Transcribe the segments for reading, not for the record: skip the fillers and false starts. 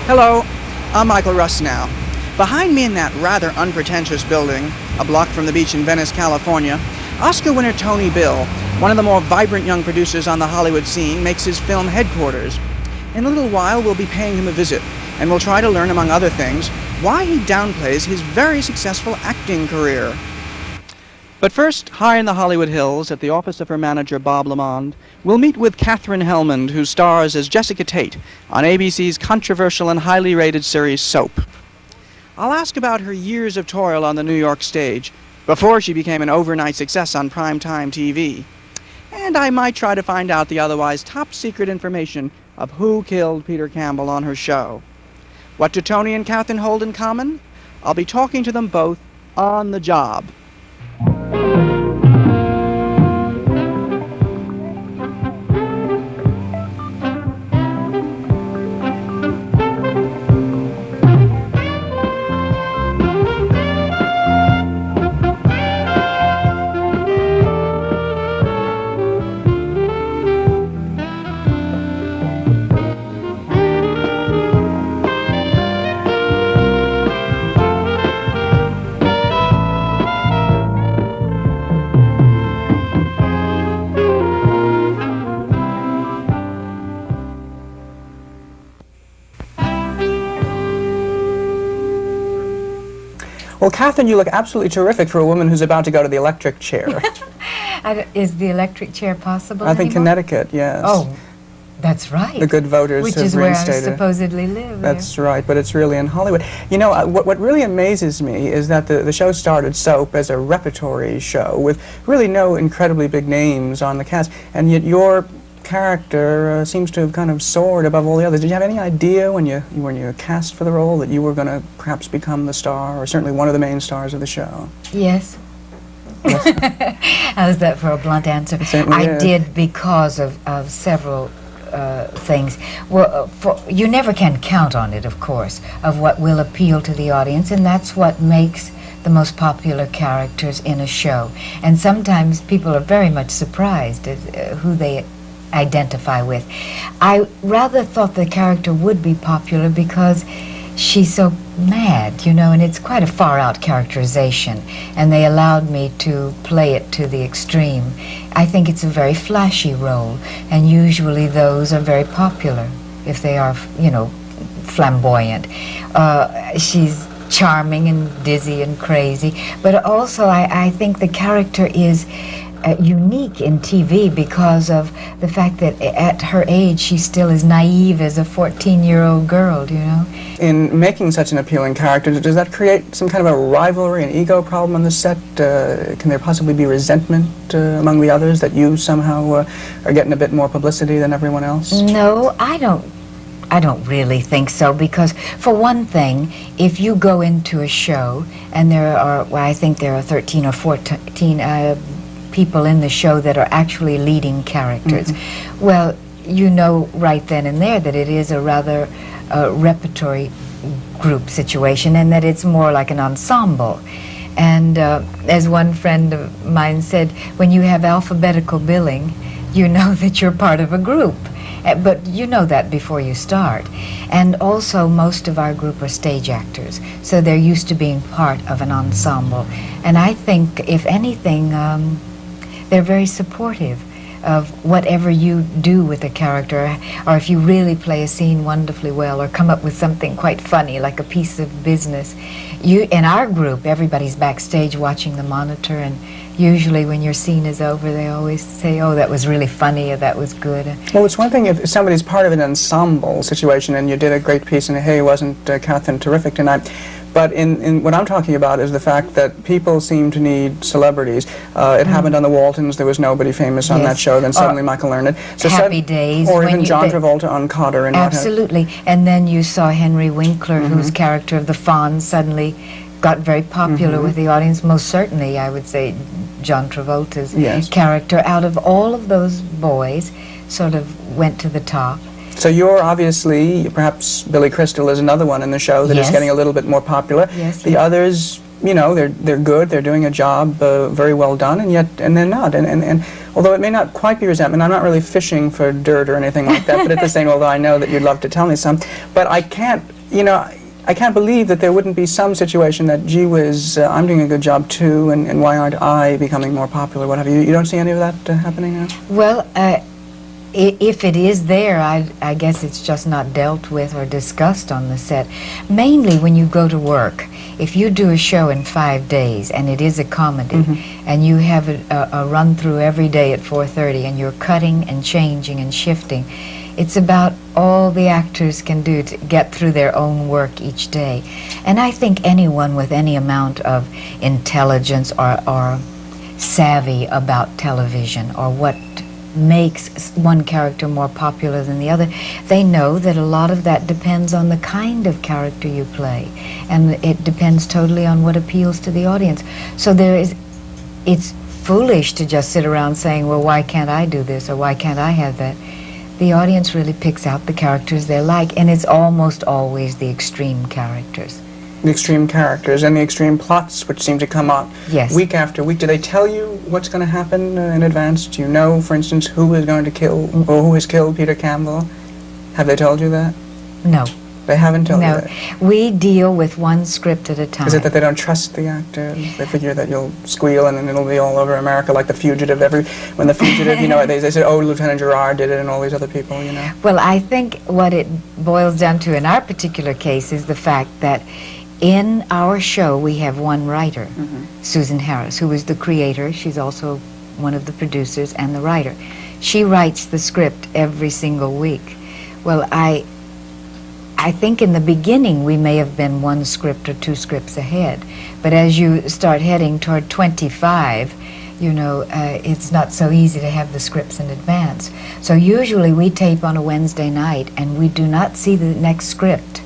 Hello, I'm Michael Russnow. Behind me in that rather unpretentious building, a block from the beach in Venice, California, Oscar winner Tony Bill, one of the more vibrant young producers on the Hollywood scene, makes his film headquarters. In a little while, we'll be paying him a visit, and we'll try to learn, among other things, why he downplays his very successful acting career. But first, high in the Hollywood Hills, at the office of her manager, Bob Lamond, we'll meet with Katherine Helmond, who stars as Jessica Tate on ABC's controversial and highly rated series Soap. I'll ask about her years of toil on the New York stage before she became an overnight success on primetime TV. And I might try to find out the otherwise top-secret information of who killed Peter Campbell on her show. What do Tony and Katherine hold in common? I'll be talking to them both on the job. Well, Katherine, you look absolutely terrific for a woman who's about to go to the electric chair. Is the electric chair possible I think anymore? Connecticut, yes. Oh, that's right. The good voters Which have is where I reinstated. supposedly live. That's right, but it's really in Hollywood. You know, what really amazes me is that the show started, Soap, as a repertory show with really no incredibly big names on the cast, and yet your character seems to have kind of soared above all the others. Did you have any idea when you were cast for the role that you were going to perhaps become the star, or certainly one of the main stars of the show? Yes. How's that for a blunt answer? I did because of several things. Well, you never can count on it, of course, of what will appeal to the audience, and that's what makes the most popular characters in a show. And sometimes people are very much surprised at who they identify with. I rather thought the character would be popular because she's so mad, you know, and it's quite a far-out characterization, and they allowed me to play it to the extreme. I think it's a very flashy role, and usually those are very popular if they are, you know, flamboyant. She's charming and dizzy and crazy, but also I think the character is unique in TV because of the fact that at her age she's still as naive as a 14-year-old girl, you know. In making such an appealing character, does that create some kind of a rivalry and ego problem on the set? Can there possibly be resentment among the others that you somehow are getting a bit more publicity than everyone else? No, I don't really think so, because for one thing, if you go into a show and there are, well, I think there are 13 or 14 people in the show that are actually leading characters. Mm-hmm. Well, you know right then and there that it is a rather repertory group situation, and that it's more like an ensemble. And as one friend of mine said, when you have alphabetical billing, you know that you're part of a group. But you know that before you start. And also, most of our group are stage actors, so they're used to being part of an ensemble. And I think, if anything, they're very supportive of whatever you do with a character, or if you really play a scene wonderfully well, or come up with something quite funny, like a piece of business. In our group, everybody's backstage watching the monitor, and usually when your scene is over, they always say, oh, that was really funny, or that was good. Well, it's one thing if somebody's part of an ensemble situation and you did a great piece and, hey, wasn't Katherine terrific tonight? But in what I'm talking about is the fact that people seem to need celebrities. It happened on the Waltons. There was nobody famous on that show. Then suddenly Michael learned it. So Happy Days. Or even John Travolta on Cotter. And absolutely. And then you saw Henry Winkler, whose character of the Fawn suddenly got very popular with the audience. Most certainly, I would say, John Travolta's character, out of all of those boys, sort of went to the top. So you're obviously, perhaps Billy Crystal is another one in the show that is getting a little bit more popular. Yes, the others, you know, they're good, they're doing a job very well done, and they're not. And although it may not quite be resentment, I'm not really fishing for dirt or anything like that, but at the same, although I know that you'd love to tell me some, but I can't you know, I can't believe that there wouldn't be some situation that, gee whiz, I'm doing a good job too, and why aren't I becoming more popular, what have you? You don't see any of that happening now? Well, if it is there, I guess it's just not dealt with or discussed on the set. Mainly when you go to work, if you do a show in 5 days and it is a comedy, and you have a run through every day at 4:30 and you're cutting and changing and shifting, it's about all the actors can do to get through their own work each day. And I think anyone with any amount of intelligence or savvy about television or what makes one character more popular than the other, they know that a lot of that depends on the kind of character you play, and it depends totally on what appeals to the audience. So it's foolish to just sit around saying, well, why can't I do this or why can't I have that? The audience really picks out the characters they like, and it's almost always the extreme characters. The extreme characters and the extreme plots which seem to come up week after week. Do they tell you what's going to happen in advance? Do you know, for instance, who is going to kill or who has killed Peter Campbell? Have they told you that? No. They haven't told you that? We deal with one script at a time. Is it that they don't trust the actors? They figure that you'll squeal and then it'll be all over America like The Fugitive. When The Fugitive, you know, they said, oh, Lieutenant Gerard did it and all these other people, you know? Well, I think what it boils down to in our particular case is the fact that in our show we have one writer, Susan Harris, who is the creator. She's also one of the producers and the writer. She writes the script every single week. Well, I think in the beginning we may have been one script or two scripts ahead, but as you start heading toward 25, you know, it's not so easy to have the scripts in advance. So usually we tape on a Wednesday night and we do not see the next script,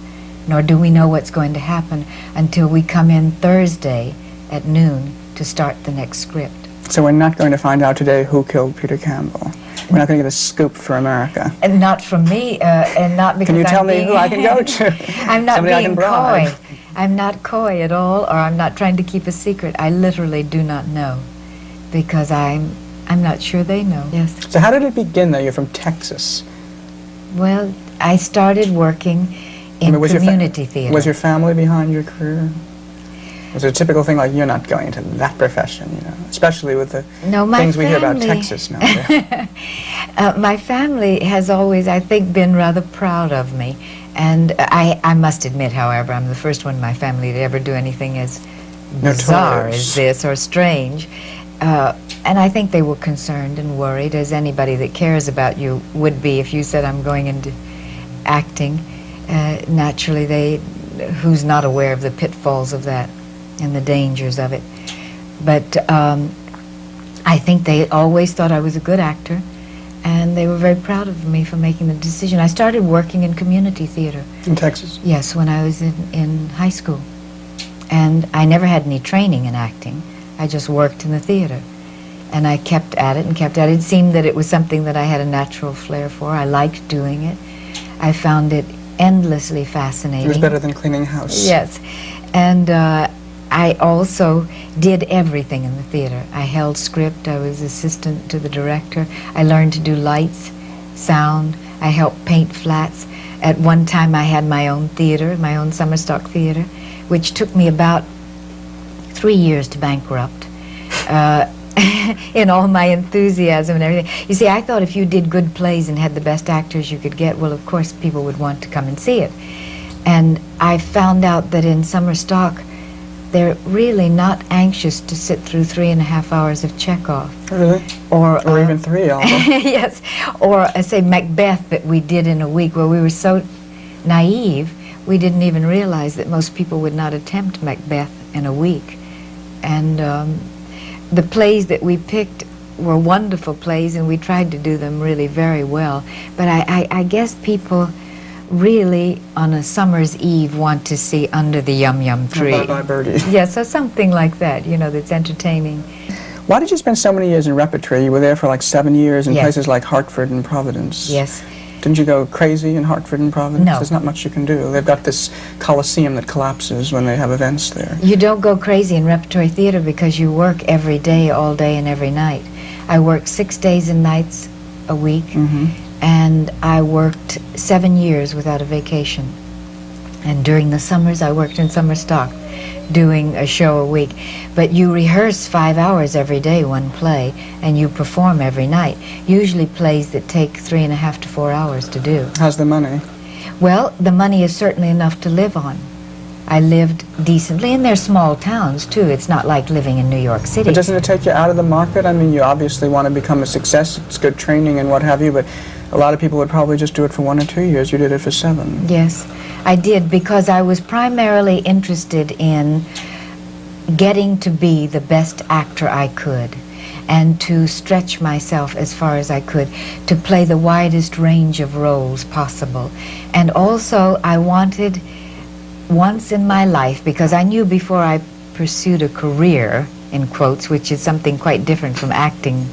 nor do we know what's going to happen until we come in Thursday at noon to start the next script. So we're not going to find out today who killed Peter Campbell. We're not going to get a scoop for America. And not from me, and not because Can you tell I'm me who I can go to? I'm not Somebody I being can bribe. coy. I'm not coy at all, or I'm not trying to keep a secret. I literally do not know, because I'm not sure they know. Yes. So how did it begin, though? You're from Texas. Well, I started working in community theater. Was your family behind your career? Was it a typical thing like, you're not going into that profession, you know, especially with the things we hear about Texas now? My family has always, I think, been rather proud of me. And I must admit, however, I'm the first one in my family to ever do anything as bizarre as this or strange. And I think they were concerned and worried, as anybody that cares about you would be if you said, I'm going into acting. Naturally, who's not aware of the pitfalls of that and the dangers of it. But I think they always thought I was a good actor, and they were very proud of me for making the decision. I started working in community theater. In Texas? Yes, when I was in high school. And I never had any training in acting. I just worked in the theater. And I kept at it and kept at it. It seemed that it was something that I had a natural flair for. I liked doing it. I found it endlessly fascinating. It was better than cleaning house. Yes. And I also did everything in the theater. I held script, I was assistant to the director. I learned to do lights, sound. I helped paint flats. At one time I had my own theater, my own summer stock theater, which took me about 3 years to bankrupt. In all my enthusiasm and everything. You see, I thought if you did good plays and had the best actors you could get, well, of course people would want to come and see it. And I found out that in summer stock, they're really not anxious to sit through 3.5 hours of Chekhov. Really? Or even 3 hours. Yes. Or, say, Macbeth that we did in a week, where we were so naive, we didn't even realize that most people would not attempt Macbeth in a week. And the plays that we picked were wonderful plays, and we tried to do them really very well. But I guess people really, on a summer's eve, want to see Under the Yum Yum Tree. Bye-bye Birdie. Yeah, so something like that, you know, that's entertaining. Why did you spend so many years in repertory? You were there for like 7 years in Yes. places like Hartford and Providence. Yes. Didn't you go crazy in Hartford and Providence? No. There's not much you can do. They've got this coliseum that collapses when they have events there. You don't go crazy in repertory theater because you work every day, all day, and every night. I worked 6 days and nights a week, and I worked 7 years without a vacation. And during the summers, I worked in summer stock, doing a show a week. But you rehearse 5 hours every day, one play, and you perform every night. Usually plays that take 3.5 to 4 hours to do. How's the money? Well, the money is certainly enough to live on. I lived decently, and they're small towns, too. It's not like living in New York City. But doesn't it take you out of the market? I mean, you obviously want to become a success. It's good training and what have you, but a lot of people would probably just do it for 1 or 2 years. You did it for 7. Yes, I did, because I was primarily interested in getting to be the best actor I could, and to stretch myself as far as I could, to play the widest range of roles possible. And also, I wanted, once in my life, because I knew before I pursued a career, in quotes, which is something quite different from acting,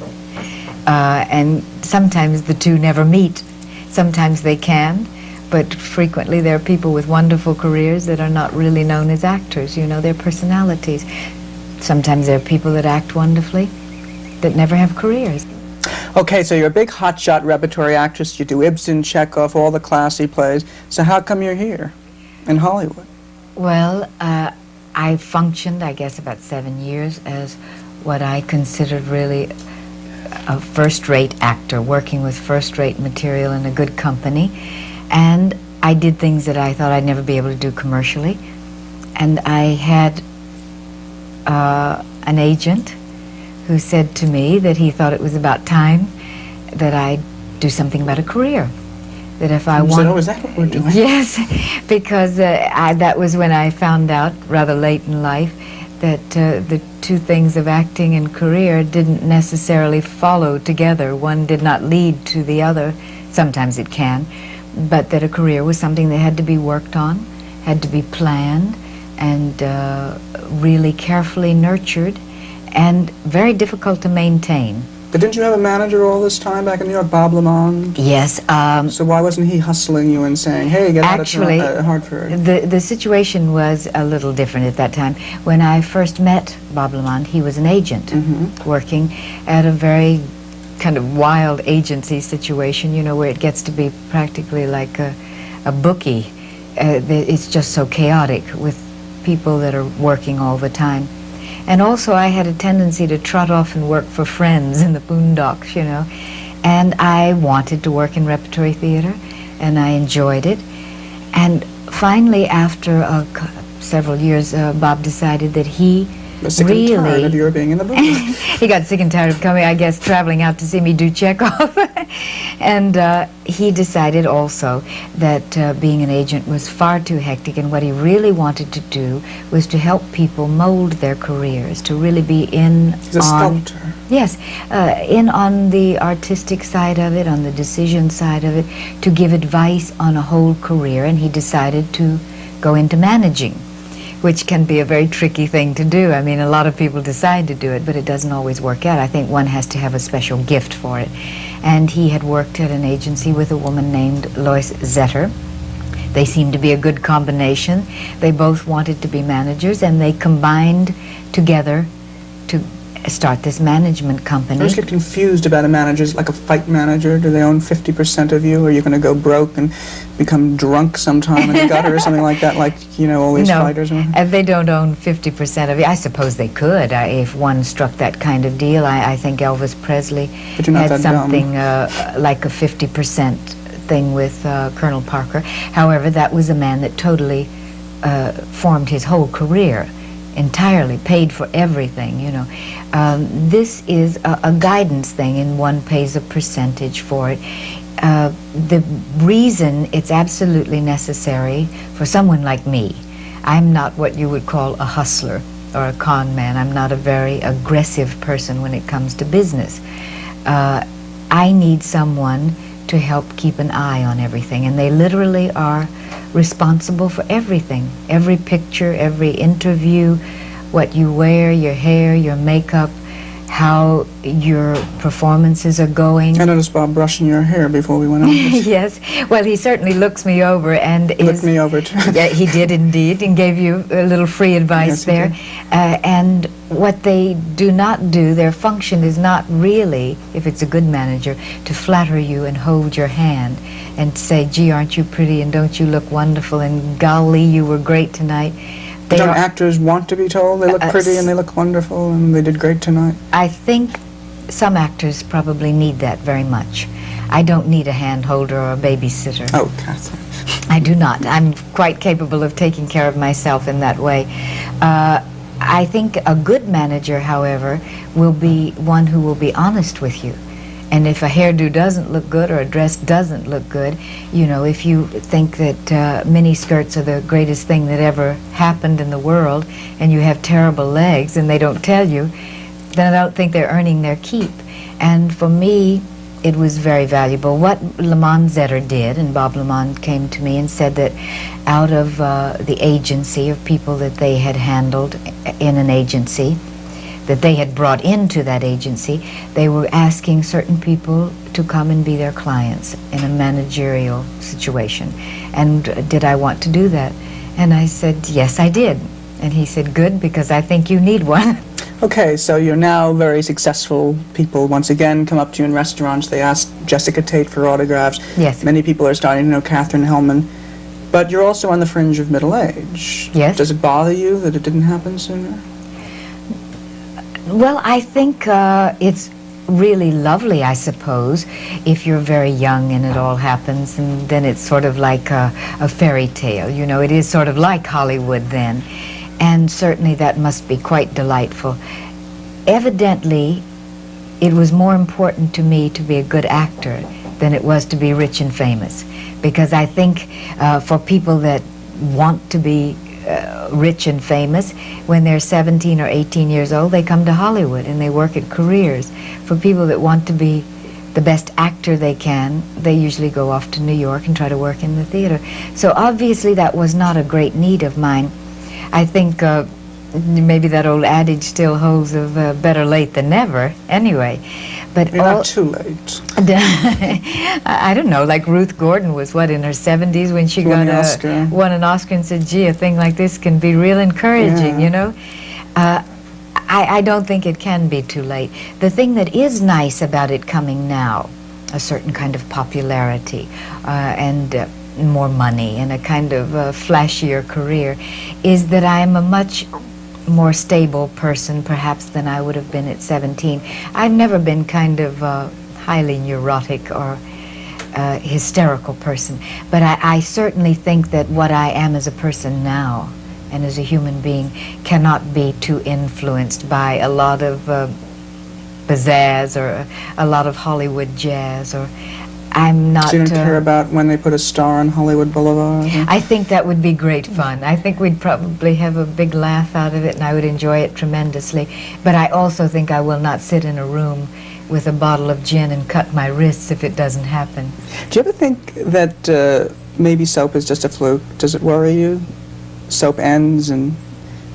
and sometimes the two never meet. Sometimes they can, but frequently there are people with wonderful careers that are not really known as actors. You know, they're personalities. Sometimes there are people that act wonderfully that never have careers. Okay, so you're a big hotshot repertory actress. You do Ibsen, Chekhov, all the classy plays. So how come you're here in Hollywood? Well, I functioned, I guess, about 7 years as what I considered really a first-rate actor, working with first-rate material in a good company. And I did things that I thought I'd never be able to do commercially. And I had an agent who said to me that he thought it was about time that I do something about a career. That if I wanted... So is that what we're doing? Yes, because that was when I found out, rather late in life, that the two things of acting and career didn't necessarily follow together. One did not lead to the other. Sometimes it can. But that a career was something that had to be worked on, had to be planned, and really carefully nurtured, and very difficult to maintain. But didn't you have a manager all this time back in New York, Bob Lamond? Yes. So why wasn't he hustling you and saying, hey, get out of Hartford? The situation was a little different at that time. When I first met Bob Lamond, he was an agent working at a very kind of wild agency situation, you know, where it gets to be practically like a bookie. It's just so chaotic with people that are working all the time. And also I had a tendency to trot off and work for friends in the boondocks, you know. And I wanted to work in repertory theater, and I enjoyed it. And finally, after several years, Bob decided that he was sick and tired of your being in the booth. He got sick and tired of coming, I guess, traveling out to see me do Chekhov. And he decided also that being an agent was far too hectic, and what he really wanted to do was to help people mold their careers, to really be in He's a sculptor. Yes, in on the artistic side of it, on the decision side of it, to give advice on a whole career, and he decided to go into managing, which can be a very tricky thing to do. I mean, a lot of people decide to do it, but it doesn't always work out. I think one has to have a special gift for it. And he had worked at an agency with a woman named Lois Zetter. They seemed to be a good combination. They both wanted to be managers, and they combined together to start this management company. I always get confused about a manager. Is it like a fight manager? Do they own 50% of you? Or are you going to go broke and become drunk sometime in the gutter or something like that, like, you know, all these fighters? They don't own 50% of it. I suppose they could if one struck that kind of deal. I think Elvis Presley had something like a 50% thing with Colonel Parker. However, that was a man that totally formed his whole career, entirely paid for everything, you know. This is a guidance thing, and one pays a percentage for it. The reason it's absolutely necessary for someone like me, I'm not what you would call a hustler or a con man. I'm not a very aggressive person when it comes to business. I need someone to help keep an eye on everything, and they literally are responsible for everything. Every picture, every interview, what you wear, your hair, your makeup, how your performances are going. I noticed Bob brushing your hair before we went on. Yes. Well, he certainly looks me over and Looked me over too. Yeah, he did indeed, and gave you a little free advice Yes, he there. did. And what they do not do, their function is not really, if it's a good manager, to flatter you and hold your hand and say, gee, aren't you pretty, and don't you look wonderful, and golly, you were great tonight. They Don't are- actors want to be told they look pretty and they look wonderful and they did great tonight? I think some actors probably need that very much. I don't need a hand holder or a babysitter. Oh, Catherine. I do not. I'm quite capable of taking care of myself in that way. I think a good manager, however, will be one who will be honest with you. And if a hairdo doesn't look good or a dress doesn't look good, you know, if you think that mini skirts are the greatest thing that ever happened in the world and you have terrible legs and they don't tell you, then I don't think they're earning their keep. And for me, it was very valuable. What Lamont Zetter did, and Bob Lamont came to me and said that out of the agency of people that they had handled in an agency, that they had brought into that agency, they were asking certain people to come and be their clients in a managerial situation. And did I want to do that? And I said, yes, I did. And he said, good, because I think you need one. Okay, so you're now very successful. People once again come up to you in restaurants. They ask Jessica Tate for autographs. Yes. Many people are starting to know Katherine Helmond. But you're also on the fringe of middle age. Yes. Does it bother you that it didn't happen sooner? Well, I think it's really lovely, I suppose, if you're very young and it all happens, and then it's sort of like a fairy tale. You know, it is sort of like Hollywood then. And certainly that must be quite delightful. Evidently, it was more important to me to be a good actor than it was to be rich and famous. Because I think for people that want to be rich and famous, when they're 17 or 18 years old, they come to Hollywood and they work at careers. For people that want to be the best actor they can, they usually go off to New York and try to work in the theater. So obviously that was not a great need of mine. I think maybe that old adage still holds of better late than never, anyway. But You're not too late. I don't know, like Ruth Gordon was, what, in her 70s when she Won an Oscar and said, gee, a thing like this can be real encouraging, Yeah. you know? I don't think it can be too late. The thing that is nice about it coming now, a certain kind of popularity and more money and a kind of flashier career, is that I am a much more stable person perhaps than I would have been at 17. I've never been kind of highly neurotic or hysterical person, but I certainly think that what I am as a person now and as a human being cannot be too influenced by a lot of pizzazz or a lot of Hollywood jazz, or I'm not... So you don't care about when they put a star on Hollywood Boulevard? I think that would be great fun. I think we'd probably have a big laugh out of it, and I would enjoy it tremendously. But I also think I will not sit in a room with a bottle of gin and cut my wrists if it doesn't happen. Do you ever think that maybe soap is just a fluke? Does it worry you? Soap ends and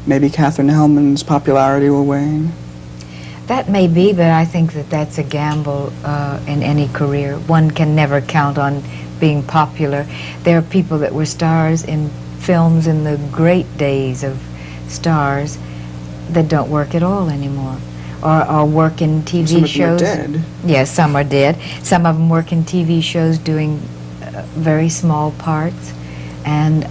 maybe Katherine Helmond's popularity will wane? That may be, but I think that that's a gamble in any career. One can never count on being popular. There are people that were stars in films in the great days of stars that don't work at all anymore, or work in TV Some of shows. them are dead. Yes, some are dead. Some of them work in TV shows doing very small parts, and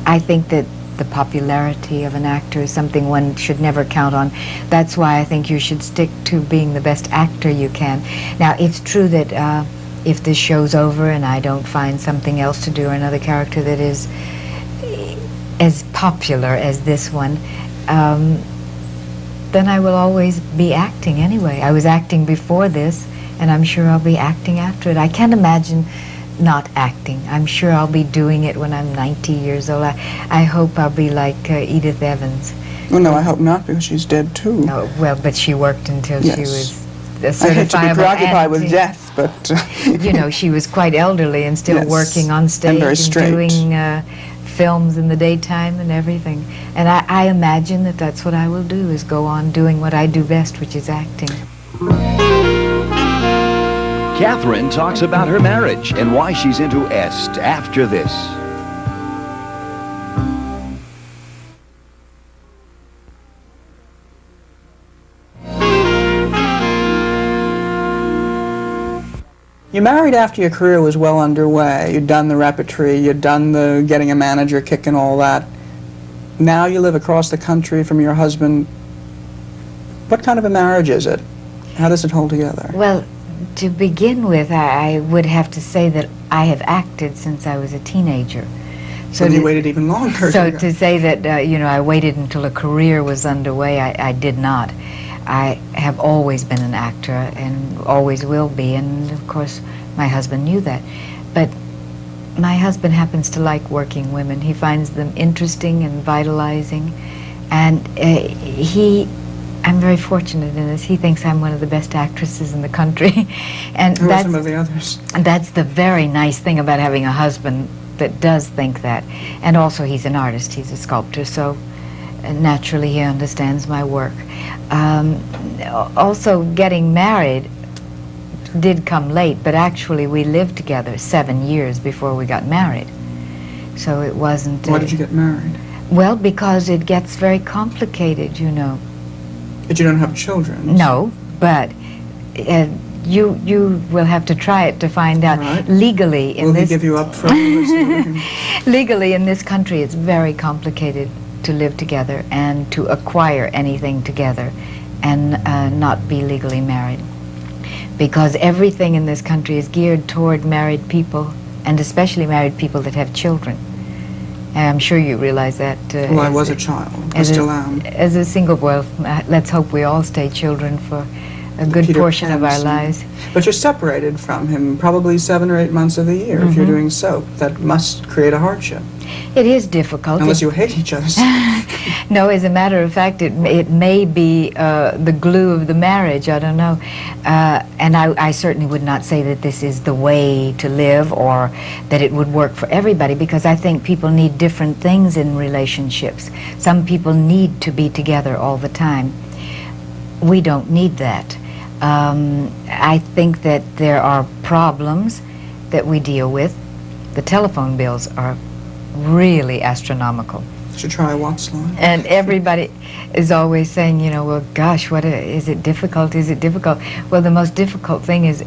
I think that the popularity of an actor is something one should never count on. That's why I think you should stick to being the best actor you can. Now, it's true that if this show's over and I don't find something else to do or another character that is as popular as this one, then I will always be acting anyway. I was acting before this, and I'm sure I'll be acting after it. I can't imagine not acting. I'm sure I'll be doing it when I'm 90 years old. I hope I'll be like Edith Evans. Oh, no, I hope not, because she's dead, too. No, well, but she worked until Yes. she was a I hate to be certifiable preoccupied with auntie. death, but... You know, she was quite elderly and still Yes, working on stage and very straight. doing films in the daytime and everything. And I imagine that that's what I will do, is go on doing what I do best, which is acting. Katherine talks about her marriage and why she's into Est after this. You married after your career was well underway. You'd done the repertory, you'd done the getting a manager kick and all that. Now you live across the country from your husband. What kind of a marriage is it? How does it hold together? Well, to begin with, I would have to say that I have acted since I was a teenager. So you waited even longer. So to say that, I waited until a career was underway, I did not. I have always been an actor and always will be, and of course my husband knew that. But my husband happens to like working women. He finds them interesting and vitalizing, and I'm very fortunate in this. He thinks I'm one of the best actresses in the country. And who are some of the others? That's the very nice thing about having a husband that does think that. And also he's an artist, he's a sculptor, so naturally he understands my work. Also, getting married did come late, but actually we lived together 7 years before we got married. So it wasn't... Why did you get married? Well, because it gets very complicated, you know. But you don't have children? No, but you will have to try it to find out. Right. Legally in Will this... he give you up for Legally in this country it's very complicated to live together and to acquire anything together and not be legally married, because everything in this country is geared toward married people, and especially married people that have children. And I'm sure you realize that. Well, I was a child. I still am. As a single, well, let's hope we all stay children for a good Peter portion of our Pan, lives. But you're separated from him probably 7 or 8 months of the year if you're doing soap. That must create a hardship. It is difficult. Unless you hate each other. No, as a matter of fact, it may be the glue of the marriage. I don't know. And I certainly would not say that this is the way to live or that it would work for everybody, because I think people need different things in relationships. Some people need to be together all the time. We don't need that. I think that there are problems that we deal with. The telephone bills are really astronomical. You should try a watch line. And everybody is always saying, well, gosh, is it difficult? Is it difficult? Well, the most difficult thing is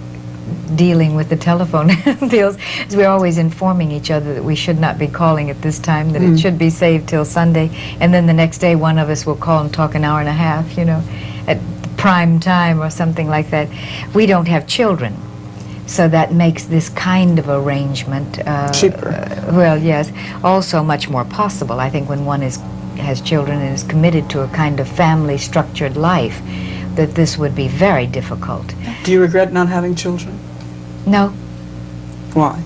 dealing with the telephone bills. Is we're always informing each other that we should not be calling at this time, that it should be saved till Sunday, and then the next day one of us will call and talk an hour and a half, at prime time or something like that. We don't have children, so that makes this kind of arrangement cheaper. Well, yes, also much more possible. I think when one has children and is committed to a kind of family structured life, that this would be very difficult. Do you regret not having children? No. Why?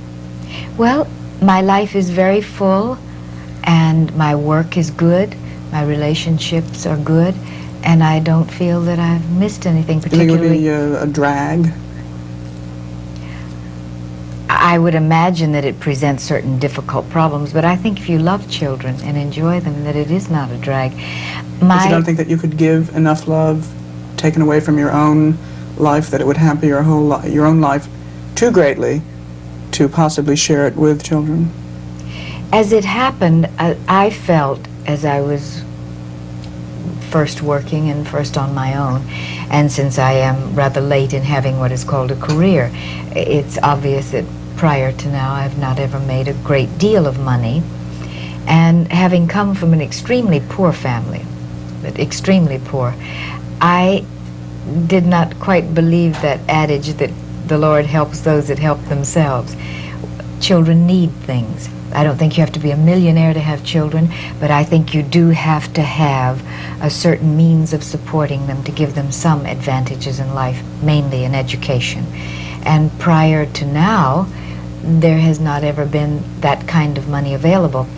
Well, my life is very full, and my work is good, my relationships are good, and I don't feel that I've missed anything particularly. Do you think it would be a drag? I would imagine that it presents certain difficult problems, but I think if you love children and enjoy them, that it is not a drag. But you don't think that you could give enough love taken away from your own life that it would hamper your your own life too greatly to possibly share it with children? As it happened, I felt, as I was first working and first on my own, and since I am rather late in having what is called a career, it's obvious that prior to now I've not ever made a great deal of money, and having come from an extremely poor family, but extremely poor, I did not quite believe that adage that the Lord helps those that help themselves. Children need things. I don't think you have to be a millionaire to have children, but I think you do have to have a certain means of supporting them to give them some advantages in life, mainly in education. And prior to now, there has not ever been that kind of money available.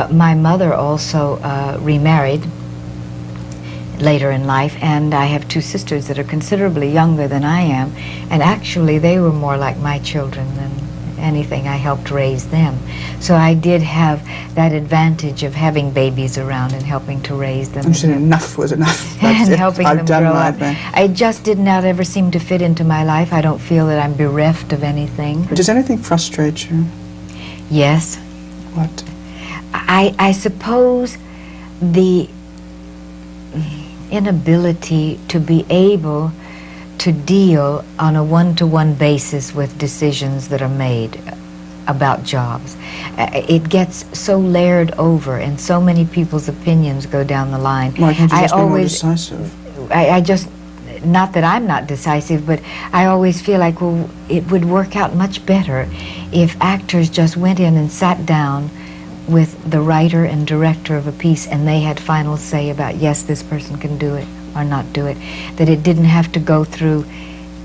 My mother also remarried later in life, and I have two sisters that are considerably younger than I am, and actually they were more like my children than anything. I helped raise them. So I did have that advantage of having babies around and helping to raise them. And she said enough was enough. That's And it. helping I've them done grow my up. thing. I just did not ever seem to fit into my life. I don't feel that I'm bereft of anything. Does anything frustrate you? Yes. What? I suppose the inability to be able to deal on a one-to-one basis with decisions that are made about jobs. It gets so layered over, and so many people's opinions go down the line. Why can't you just be more decisive? I just, not that I'm not decisive, but I always feel like, well, it would work out much better if actors just went in and sat down with the writer and director of a piece, and they had final say about, yes, this person can do it or not do it. That it didn't have to go through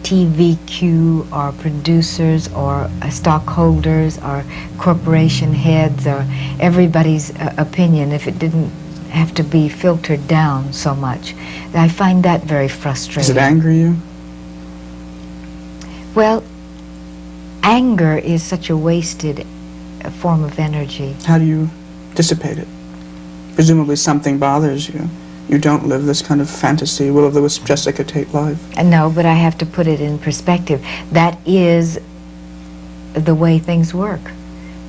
TVQ or producers or stockholders or corporation heads or everybody's opinion, if it didn't have to be filtered down so much. I find that very frustrating. Does it anger you? Well, anger is such a wasted form of energy. How do you dissipate it? Presumably something bothers you. You don't live this kind of fantasy, will-o'-the-wisp Jessica Tate life. No, but I have to put it in perspective. That is the way things work.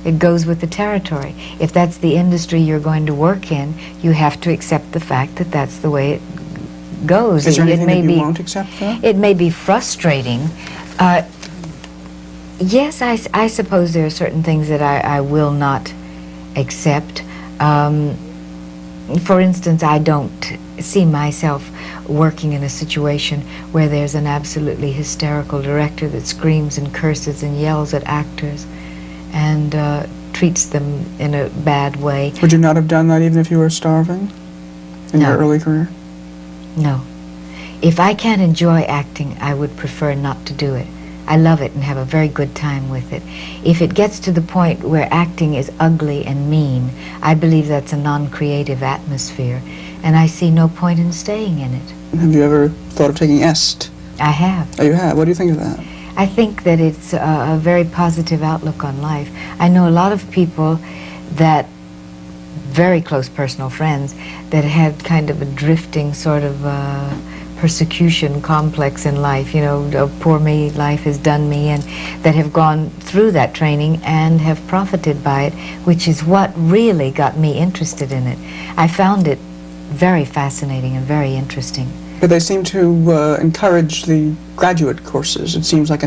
It goes with the territory. If that's the industry you're going to work in, you have to accept the fact that that's the way it goes. Is there anything may that you be, won't accept, though? It may be frustrating. Yes, I suppose there are certain things that I will not accept. For instance, I don't see myself working in a situation where there's an absolutely hysterical director that screams and curses and yells at actors and treats them in a bad way. Would you not have done that even if you were starving in No. your early career? No. If I can't enjoy acting, I would prefer not to do it. I love it and have a very good time with it. If it gets to the point where acting is ugly and mean, I believe that's a non-creative atmosphere, and I see no point in staying in it. Have you ever thought of taking EST? I have. Oh, you have? What do you think of that? I think that it's a very positive outlook on life. I know a lot of people that, very close personal friends, that had kind of a drifting sort of persecution complex in life, you know, oh, poor me, life has done me, and that have gone through that training and have profited by it, which is what really got me interested in it. I found it very fascinating and very interesting. But they seem to encourage the graduate courses. It seems like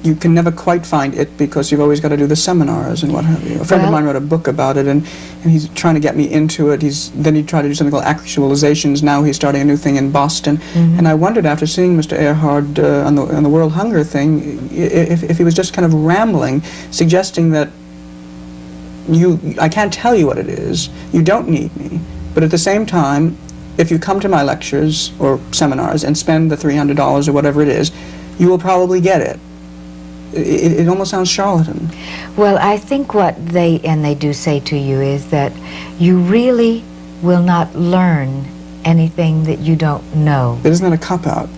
you can never quite find it because you've always got to do the seminars and what have you. A friend of mine wrote a book about it, and he's trying to get me into it. Then he tried to do something called actualizations. Now he's starting a new thing in Boston. Mm-hmm. And I wondered, after seeing Mr. Earhart on the World Hunger thing, if he was just kind of rambling, suggesting that I can't tell you what it is, you don't need me, but at the same time, if you come to my lectures or seminars and spend the $300 or whatever it is, you will probably get it. It almost sounds charlatan. Well, I think what they do say to you is that you really will not learn anything that you don't know. But isn't that a cop-out?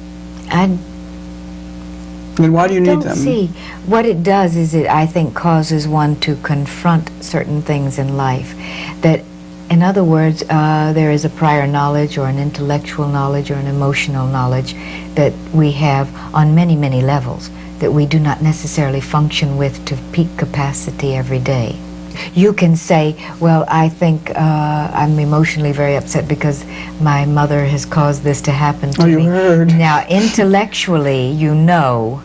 Then why do you need them? See, what it does is it, I think, causes one to confront certain things in life. That, in other words, there is a prior knowledge or an intellectual knowledge or an emotional knowledge that we have on many, many levels that we do not necessarily function with to peak capacity every day. You can say, well, I think I'm emotionally very upset because my mother has caused this to happen to me. Oh, you heard. Now, intellectually, you know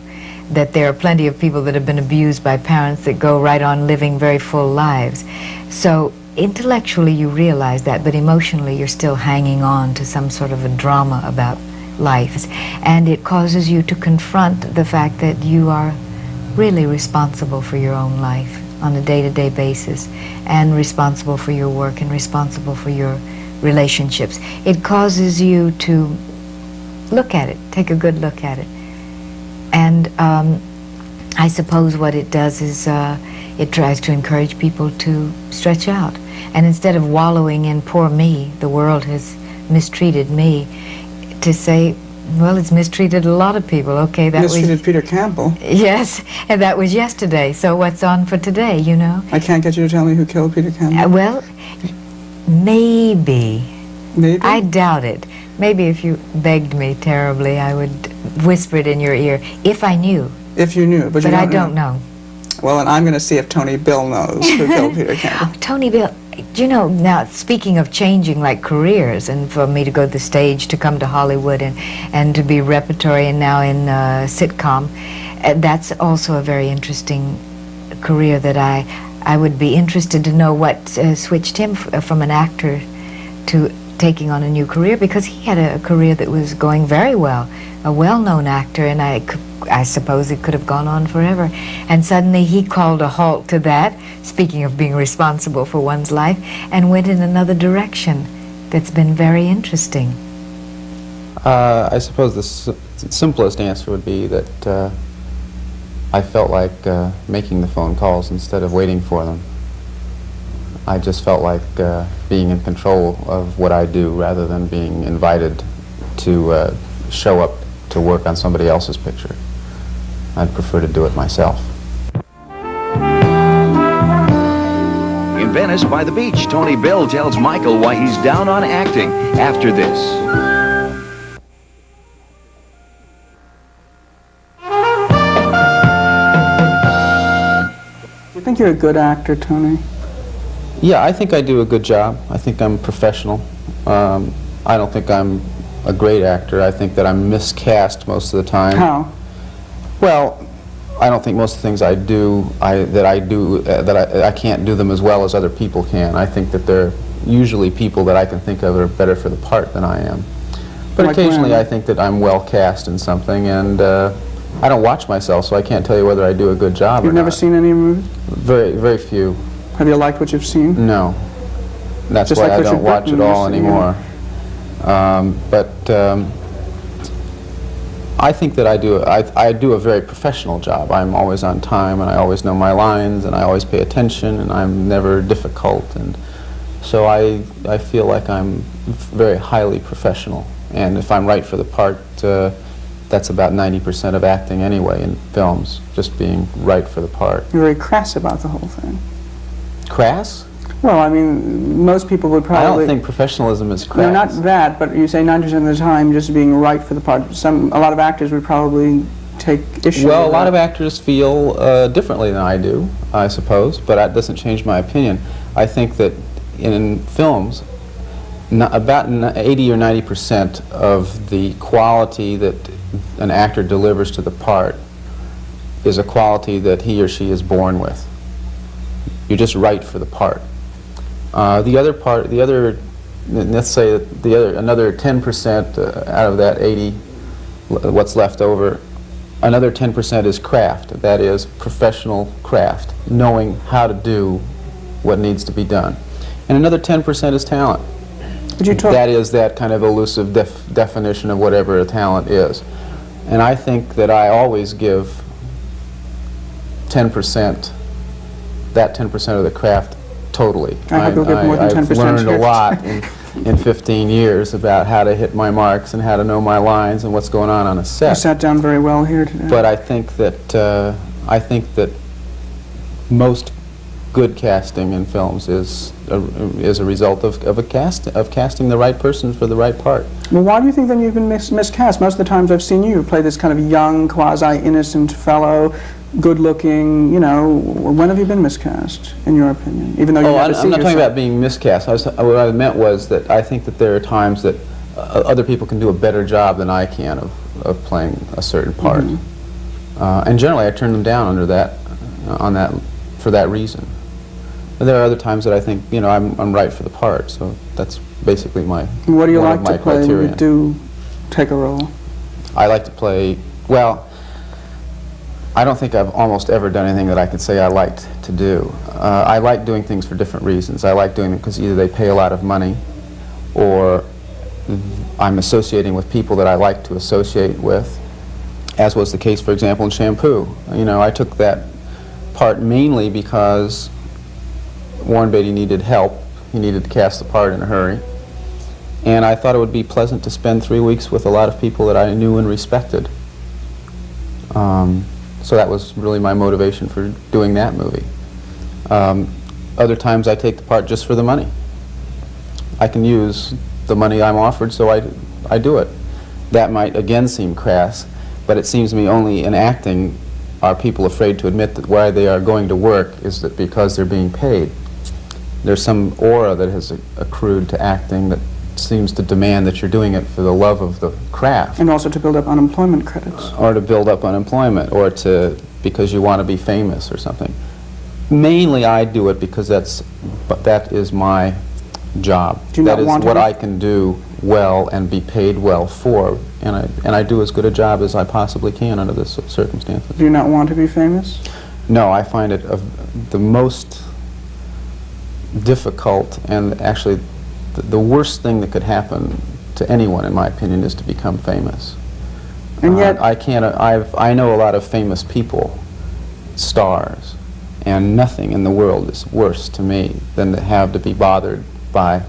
that there are plenty of people that have been abused by parents that go right on living very full lives. So intellectually you realize that, but emotionally you're still hanging on to some sort of a drama about life. And it causes you to confront the fact that you are really responsible for your own life on a day-to-day basis, and responsible for your work and responsible for your relationships. It causes you to look at it, take a good look at it. And I suppose what it does is it tries to encourage people to stretch out. And instead of wallowing in poor me, the world has mistreated me, to say, Well, it's mistreated a lot of people. Okay, that Mistreated was... Peter Campbell. Yes, and that was yesterday. So what's on for today, you know? I can't get you to tell me who killed Peter Campbell. Well, maybe. Maybe? I doubt it. Maybe if you begged me terribly, I would whisper it in your ear, if I knew. If you knew, but you But I don't know. Well, and I'm going to see if Tony Bill knows who killed Peter Campbell. Tony Bill, you know, now speaking of changing like careers, and for me to go to the stage, to come to Hollywood and to be repertory and now in sitcom, that's also a very interesting career that I would be interested to know what switched him from an actor to taking on a new career, because he had a career that was going very well, a well-known actor, and I suppose it could have gone on forever. And suddenly he called a halt to that, speaking of being responsible for one's life, and went in another direction that's been very interesting. I suppose the simplest answer would be that I felt like making the phone calls instead of waiting for them. I just felt like being in control of what I do rather than being invited to show up to work on somebody else's picture. I'd prefer to do it myself. In Venice by the beach, Tony Bill tells Michael why he's down on acting after this. Do you think you're a good actor, Tony? Yeah, I think I do a good job. I think I'm professional. I don't think I'm a great actor. I think that I'm miscast most of the time. How? Well, I don't think most of the things I do, I can't do them as well as other people can. I think that they're usually people that I can think of that are better for the part than I am. But Like occasionally when? I think that I'm well cast in something, and I don't watch myself, so I can't tell you whether I do a good job You've or never not. seen any movies? Very, very few. Have you liked what you've seen? No. That's Just why like I Richard don't watch Burton it all used to, yeah. anymore. I think that I do a very professional job. I'm always on time, and I always know my lines, and I always pay attention, and I'm never difficult, and so I feel like I'm very highly professional. And if I'm right for the part, that's about 90% of acting anyway in films, just being right for the part. You're very crass about the whole thing. Crass? Well, I mean, most people would I probably... don't think professionalism is No, crass. not that, but you say 90% of the time just being right for the part. A lot of actors would probably take issue Well, a with lot that. of actors feel differently than I do, I suppose, but that doesn't change my opinion. I think that in films, about 80 or 90% of the quality that an actor delivers to the part is a quality that he or she is born with. You're just right for the part. Let's say that another 10% out of that 80, what's left over, another 10% is craft. That is professional craft, knowing how to do what needs to be done. And another 10% is talent. Would you talk... That is that kind of elusive definition of whatever a talent is. And I think that I always give 10%, that 10% of the craft totally. I hope you'll give more than 10% I've learned a here. lot in 15 years about how to hit my marks and how to know my lines and what's going on a You set. sat down very well here today. But I think that most good casting in films is a result of casting the right person for the right part. Well, why do you think then you've been miscast? Most of the times I've seen you play this kind of young, quasi-innocent fellow, good-looking, you know. When have you been miscast, in your opinion? Even though you never see I'm not talking yourself. about being miscast. What I meant was that I think that there are times that other people can do a better job than I can of playing a certain part. And generally I turn them down for that reason. But there are other times that I think, you know, I'm right for the part, so that's basically What do you one like of my to play when criteria. you do take a role? I like to play, well, I don't think I've almost ever done anything that I could say I liked to do. I like doing things for different reasons. I like doing them because either they pay a lot of money, or I'm associating with people that I like to associate with, as was the case, for example, in Shampoo. You know, I took that part mainly because Warren Beatty needed help. He needed to cast the part in a hurry. And I thought it would be pleasant to spend 3 weeks with a lot of people that I knew and respected. So that was really my motivation for doing that movie. Other times I take the part just for the money. I can use the money I'm offered, so I do it. That might again seem crass, but it seems to me only in acting are people afraid to admit that why they are going to work is that because they're being paid. There's some aura that has accrued to acting that seems to demand that you're doing it for the love of the craft. And also to build up unemployment credits. Or to build up unemployment, or because you want to be famous or something. Mainly I do it because that is my job. Do you that not want is what to be? I can do well and be paid well for, and I do as good a job as I possibly can under the circumstances. Do you not want to be famous? No, I find it the most difficult, and actually the worst thing that could happen to anyone, in my opinion, is to become famous. And yet, I know a lot of famous people, stars, and nothing in the world is worse to me than to have to be bothered by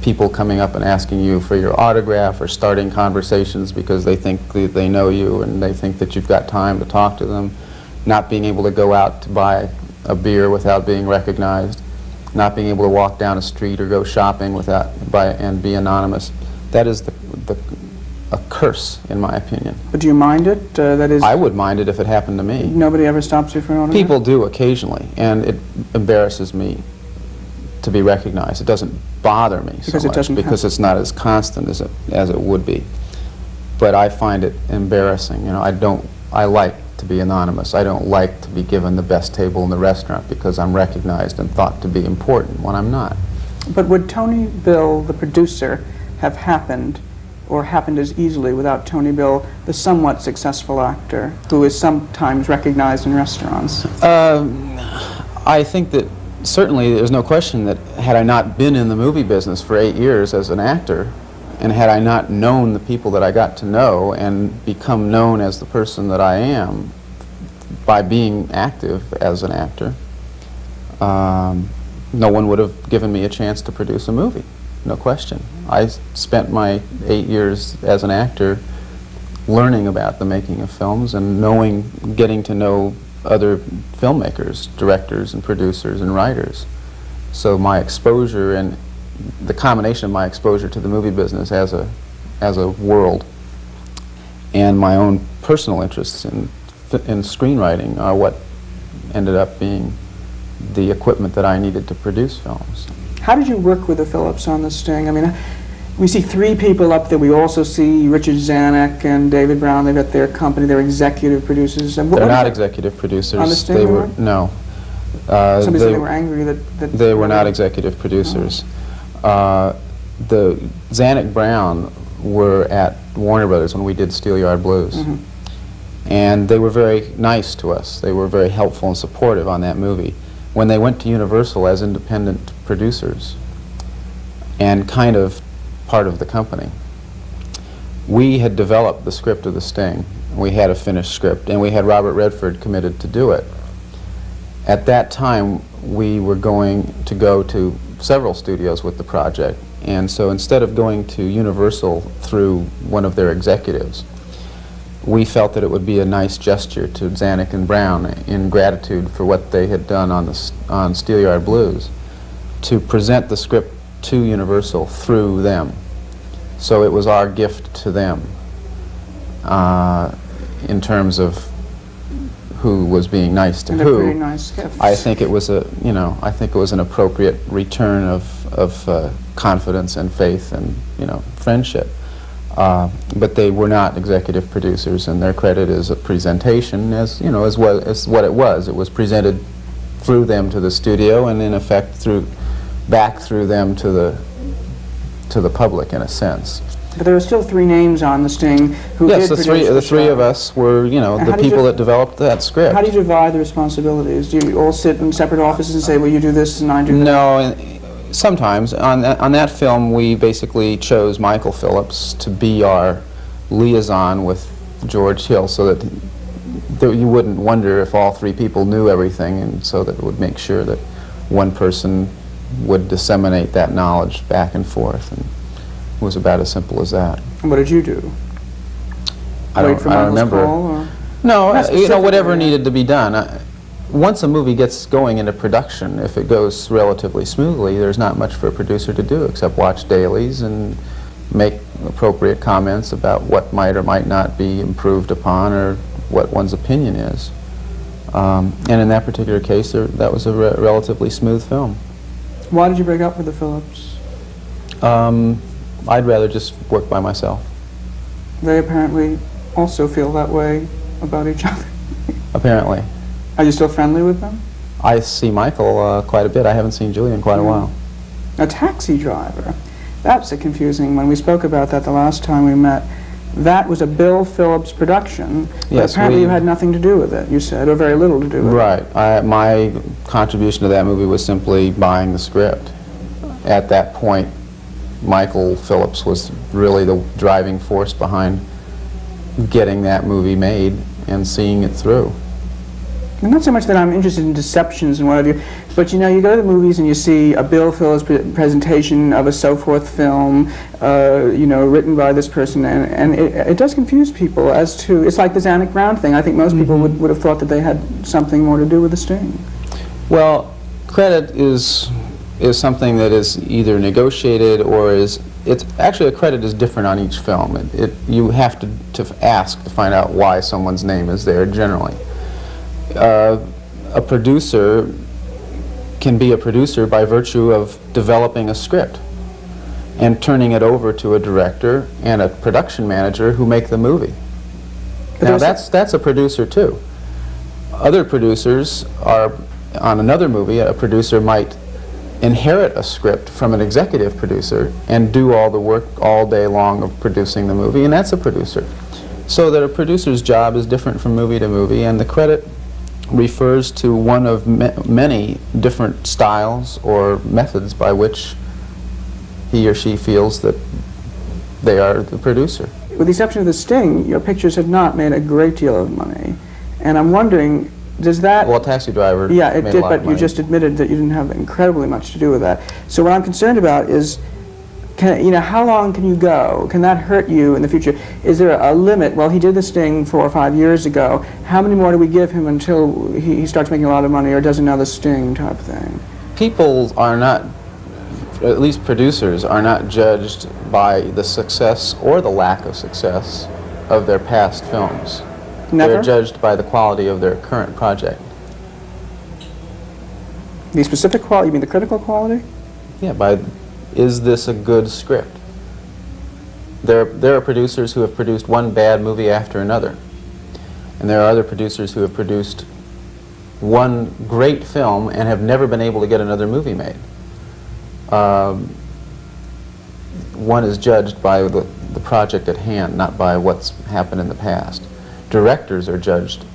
people coming up and asking you for your autograph or starting conversations because they think they know you and they think that you've got time to talk to them, not being able to go out to buy a beer without being recognized, not being able to walk down a street or go shopping and be anonymous. That is a curse, in my opinion. but do you mind it? That is, I would mind it if it happened to me. nobody ever stops you for an autograph? People do occasionally, and it embarrasses me to be recognized. It doesn't bother me Because so it much doesn't because it's not as constant as it would be. But I find it embarrassing. You know, I like to be anonymous. I don't like to be given the best table in the restaurant because I'm recognized and thought to be important when I'm not. But would Tony Bill, the producer, have happened as easily without Tony Bill, the somewhat successful actor, who is sometimes recognized in restaurants? I think that certainly there's no question that had I not been in the movie business for 8 years as an actor, and had I not known the people that I got to know and become known as the person that I am by being active as an actor, no one would have given me a chance to produce a movie, no question. I spent my 8 years as an actor learning about the making of films and getting to know other filmmakers, directors and producers and writers. So my exposure and the combination of my exposure to the movie business as a world and my own personal interests in screenwriting are what ended up being the equipment that I needed to produce films. How did you work with the Phillips on The Sting? I mean, we see three people up there. We also see Richard Zanuck and David Brown. They've got their company, their executive producers. And They're not executive producers. On The Sting, they were no. Somebody said they were angry that they were not executive producers. The Zanuck Brown were at Warner Brothers when we did Steelyard Blues. Mm-hmm. And they were very nice to us. They were very helpful and supportive on that movie. When they went to Universal as independent producers and kind of part of the company, we had developed the script of The Sting. We had a finished script, and we had Robert Redford committed to do it. At that time, we were going to go to several studios with the project, and so instead of going to Universal through one of their executives, we felt that it would be a nice gesture to Zanuck and Brown in gratitude for what they had done on Steelyard Blues to present the script to Universal through them. So it was our gift to them in terms of who was being nice to and who. a pretty nice gift. I think it was an appropriate return of confidence and faith and friendship. But they were not executive producers, and their credit is a presentation, as what it was. It was presented through them to the studio, and in effect back through them to the public, in a sense. But there are still three names on The Sting who Yes, did the produce three show. of us were how the did you- people that developed that script. How do you divide the responsibilities? Do you all sit in separate offices and say, well, you do this and I do that? No, and sometimes. On that film, we basically chose Michael Phillips to be our liaison with George Hill, so that you wouldn't wonder if all three people knew everything, and so that it would make sure that one person would disseminate that knowledge back and forth. And was about as simple as that. And what did you do? I Wait don't, for I don't Michael's remember. call, or? No, Not you know, whatever specifically. needed to be done. Once a movie gets going into production, if it goes relatively smoothly, there's not much for a producer to do except watch dailies and make appropriate comments about what might or might not be improved upon or what one's opinion is. And in that particular case, that was a relatively smooth film. Why did you break up with the Phillips? I'd rather just work by myself. They apparently also feel that way about each other. Apparently. Are you still friendly with them? I see Michael quite a bit. I haven't seen Julie in quite a while. A taxi driver. That's a confusing one. We spoke about that the last time we met. That was a Bill Phillips production, but Yes, apparently you had nothing to do with it, you said, or very little to do with it. Right. My contribution to that movie was simply buying the script. At that point, Michael Phillips was really the driving force behind getting that movie made and seeing it through. And not so much that I'm interested in deceptions and what have you, but you know, you go to the movies and you see a Bill Phillips presentation of a so forth film, you know, written by this person, and it does confuse people as to, it's like the Zanuck Brown thing. I think most people would have thought that they had something more to do with the sting. Well, credit is something that is either negotiated or it's actually, a credit is different on each film. You have to ask to find out why someone's name is there generally. A producer can be a producer by virtue of developing a script and turning it over to a director and a production manager who make the movie. Now that's a producer too. Other producers are, on another movie, a producer might inherit a script from an executive producer and do all the work all day long of producing the movie, and that's a producer. So that a producer's job is different from movie to movie, and the credit refers to one of many different styles or methods by which he or she feels that they are the producer. With the exception of The Sting, your pictures have not made a great deal of money, and I'm wondering, does that... Well, Taxi Driver Yeah, it made did, a lot of but you money. just admitted that you didn't have incredibly much to do with that. So what I'm concerned about is, how long can you go? Can that hurt you in the future? Is there a limit? Well, he did The Sting 4 or 5 years ago. How many more do we give him until he starts making a lot of money or does another Sting type thing? People are not, at least producers, are not judged by the success or the lack of success of their past films. Never? They're judged by the quality of their current project. The specific quality, you mean the critical quality? Yeah, by, is this a good script? There are producers who have produced one bad movie after another. And there are other producers who have produced one great film and have never been able to get another movie made. One is judged by the project at hand, not by what's happened in the past. Directors are judged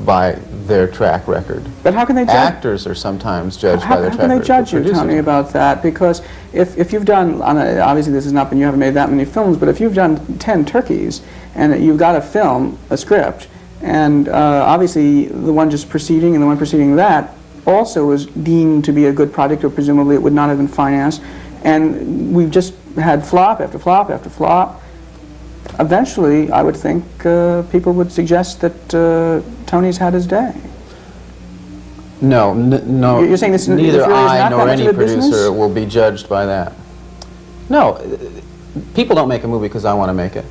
by their track record. But how can they judge? Actors are sometimes judged by their How track can they record. judge you? Tell Producers. me about that. Because if you've done, obviously this has not been, you haven't made that many films, but if you've done 10 turkeys and you've got a film, a script, and obviously the one just preceding and the one preceding that also was deemed to be a good project, or presumably it would not have been financed, and we've just had flop after flop after flop, eventually I would think people would suggest that Tony's had his day. No, no. You're saying this neither really is I not that nor much any of a business? producer will be judged by that. No, people don't make a movie because I want to make it.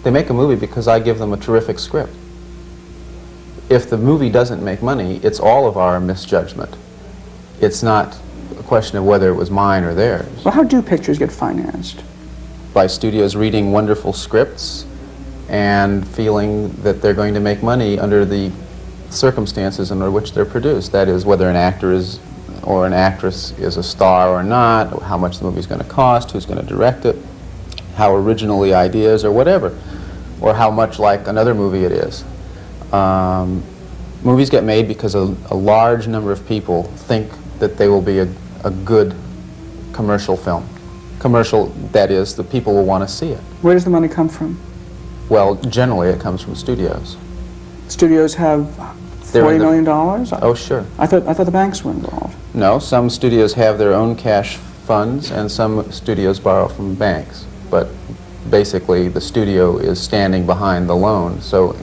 They make a movie because I give them a terrific script. If the movie doesn't make money, it's all of our misjudgment. It's not a question of whether it was mine or theirs. Well, how do pictures get financed? By studios reading wonderful scripts and feeling that they're going to make money under the circumstances under which they're produced. That is, whether an actor is or an actress is a star or not, how much the movie's going to cost, who's going to direct it, how original the idea is, or whatever, or how much like another movie it is. Movies get made because a large number of people think that they will be a good commercial film. Commercial, that is, the people will want to see it. Where does the money come from? Well, generally it comes from studios. Studios have They're in $40 the- million? Oh, sure. I thought the banks were involved. No, some studios have their own cash funds, and some studios borrow from banks. But basically, the studio is standing behind the loan. So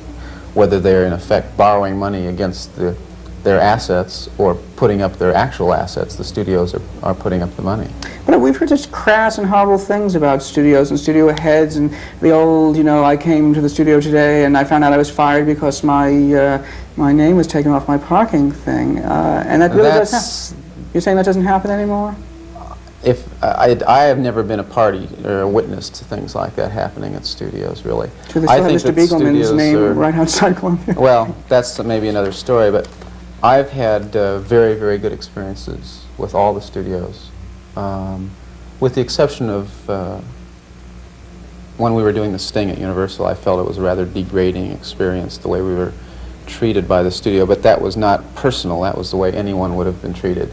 whether they're in effect borrowing money against their assets or putting up their actual assets, the studios are putting up the money. But we've heard such crass and horrible things about studios and studio heads, and the old, I came to the studio today and I found out I was fired because my name was taken off my parking thing. And that really does happen. You're saying that doesn't happen anymore? I have never been a party or a witness to things like that happening at studios, really. So they still have Mr. Beagleman's name right outside Columbia? Well, that's maybe another story, but I've had very, very good experiences with all the studios, with the exception of when we were doing The Sting at Universal. I felt it was a rather degrading experience, the way we were treated by the studio, but that was not personal. That was the way anyone would have been treated.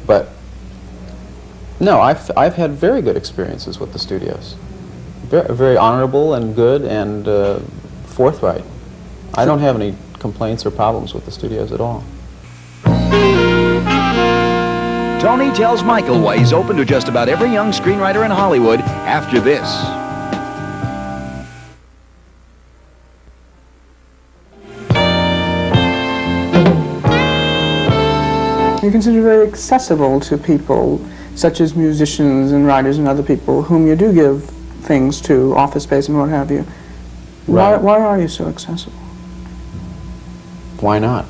But no, I've had very good experiences with the studios. Very, very honorable and good and forthright. I don't have any complaints or problems with the studios at all. Tony tells Michael why he's open to just about every young screenwriter in Hollywood after this. You consider very accessible to people such as musicians and writers and other people whom you do give things to, office space and what have you. Right. Why are you so accessible? Why not?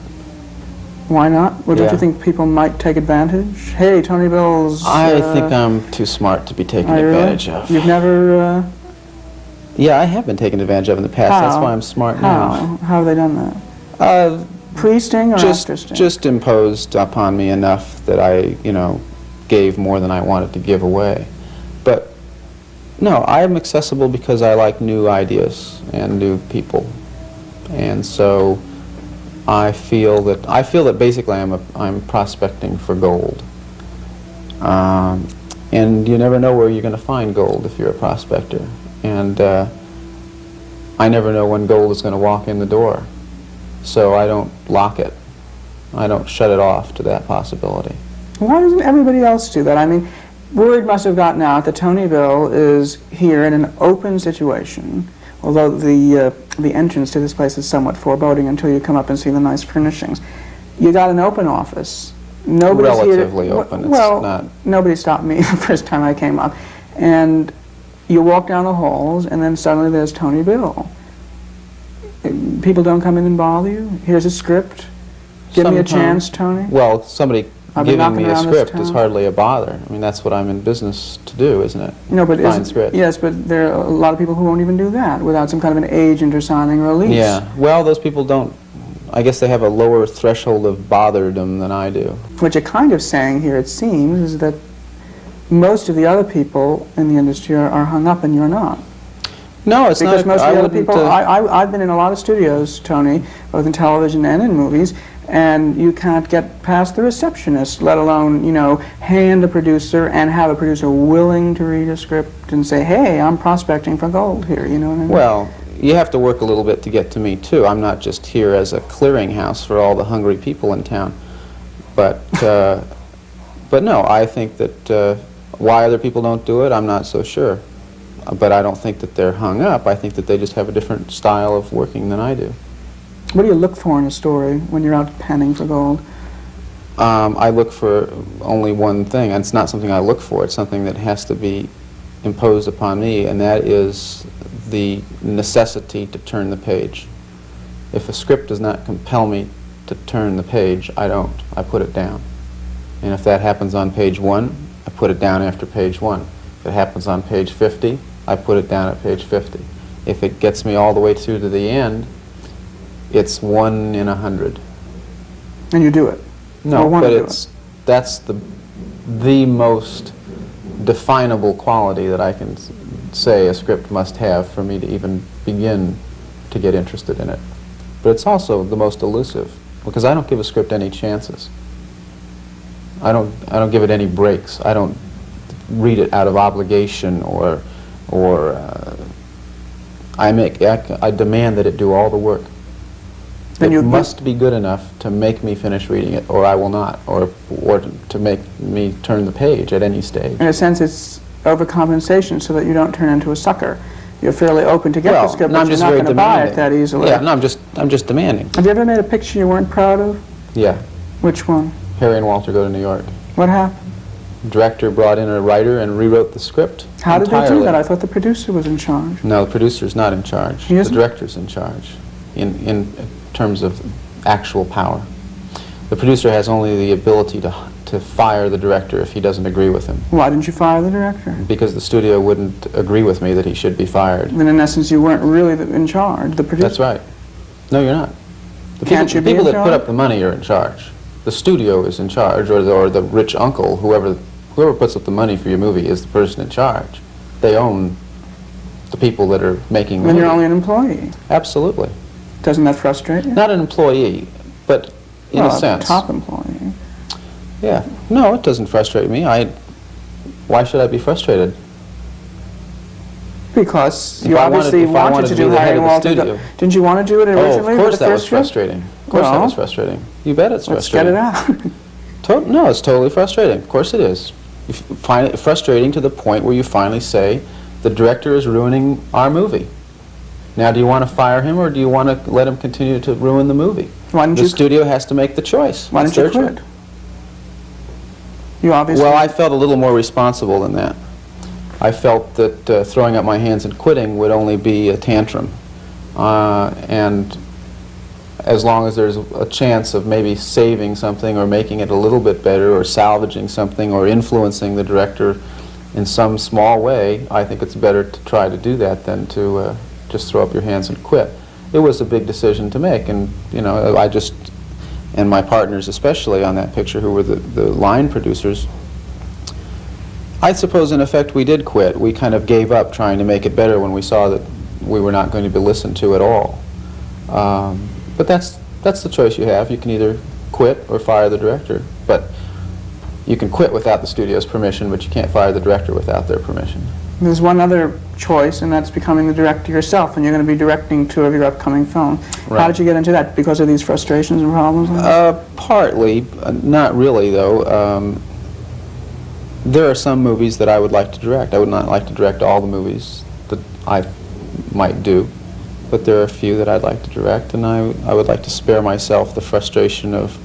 Why not? Well, don't Yeah. you think people might take advantage? Hey, Tony Bill's... I think I'm too smart to be taken advantage of. You've never... Yeah, I have been taken advantage of in the past. How? That's why I'm smart now. How have they done that? Pre-Sting or after Sting? Just imposed upon me enough that I, gave more than I wanted to give away. But no, I am accessible because I like new ideas and new people, and so I feel that basically I'm prospecting for gold, and you never know where you're going to find gold if you're a prospector, and I never know when gold is going to walk in the door, so I don't lock it. I don't shut it off to that possibility. Why doesn't everybody else do that? I mean, word must have gotten out that Tony Bill is here in an open situation, although the entrance to this place is somewhat foreboding until you come up and see the nice furnishings. You got an open office. Nobody's Relatively here open. Well, It's not. Nobody stopped me the first time I came up. And you walk down the halls, and then suddenly there's Tony Bill. People don't come in and bother you? Here's a script. Give me a chance, Tony. Well, somebody I've been giving me a knocking around this script is town. hardly a bother. I mean, that's what I'm in business to do, isn't it? No, but Find scripts. yes, but there are a lot of people who won't even do that without some kind of an agent or signing a release. Yeah. Well, those people don't. I guess they have a lower threshold of botherdom than I do. What you're kind of saying here, it seems, is that most of the other people in the industry are hung up and you're not. No, it's Because not. most of I the other wouldn't, people, I've been in a lot of studios, Tony, both in television and in movies, and you can't get past the receptionist, let alone, hand a producer and have a producer willing to read a script and say, hey, I'm prospecting for gold here, you know what I mean? Well, you have to work a little bit to get to me, too. I'm not just here as a clearinghouse for all the hungry people in town. But no, I think that why other people don't do it, I'm not so sure. But I don't think that they're hung up. I think that they just have a different style of working than I do. What do you look for in a story when you're out panning for gold? I look for only one thing, and it's not something I look for. It's something that has to be imposed upon me, and that is the necessity to turn the page. If a script does not compel me to turn the page, I don't. I put it down. And if that happens on page 1, I put it down after page 1. If it happens on page 50, I put it down at page 50. If it gets me all the way through to the end, it's 1 in 100. And you do it? No, Or want but to do that's the most definable quality that I can say a script must have for me to even begin to get interested in it. But it's also the most elusive, because I don't give a script any chances. I don't give it any breaks. I don't read it out of obligation or I demand that it do all the work. Then It must be good enough to make me finish reading it, or I will not, or to make me turn the page at any stage. In a sense, it's overcompensation so that you don't turn into a sucker. You're fairly open to get the script, but you're not going to buy it that easily. Yeah, no, I'm just demanding. Have you ever made a picture you weren't proud of? Yeah. Which one? Harry and Walter Go to New York. What happened? Director brought in a writer and rewrote the script How did entirely. they do that? I thought the producer was in charge. No, the producer's not in charge. He isn't? The director's in charge in terms of actual power. The producer has only the ability to fire the director if he doesn't agree with him, Why didn't you fire the director? because the studio wouldn't agree with me that he should be fired. Then in essence, you weren't really in charge, the producer. That's right. No, you're not. The Can't people, you the be people in that put charge? up the money are in charge. The studio is in charge, or the rich uncle, whoever puts up the money for your movie is the person in charge. They own the people that are making the Then movie. you're only an employee. Absolutely. Doesn't that frustrate you? Not an employee, but in Well, a sense. top employee. Yeah. No, it doesn't frustrate me. Why should I be frustrated? Because If you I wanted- obviously if I wanted wanted to to be do the head Harry of the Walter. studio. Didn't you want to do it Oh, originally? of course with the that was first script? frustrating. Of course that Well, was frustrating. You bet it's Let's get frustrating. it out. No, it's totally frustrating. Of course it is. You find it frustrating to the point where you finally say, the director is ruining our movie. Now, do you want to fire him, or do you want to let him continue to ruin the movie? Why didn't The you? studio has to make the choice. Why It's didn't you their quit? choice. You obviously. Well, I felt a little more responsible than that. I felt that throwing up my hands and quitting would only be a tantrum. And as long as there's a chance of maybe saving something or making it a little bit better or salvaging something or influencing the director in some small way, I think it's better to try to do that than to just throw up your hands and quit. It was a big decision to make, and I just, and my partners especially on that picture, who were the line producers, I suppose in effect we did quit. We kind of gave up trying to make it better when we saw that we were not going to be listened to at all. But that's the choice you have. You can either quit or fire the director. But you can quit without the studio's permission, but you can't fire the director without their permission. There's one other choice, and that's becoming the director yourself, and you're going to be directing 2 of your upcoming films. Right. How did you get into that? Because of these frustrations and problems? Partly, not really though. There are some movies that I would like to direct. I would not like to direct all the movies that I might do, but there are a few that I'd like to direct, and I would like to spare myself the frustration of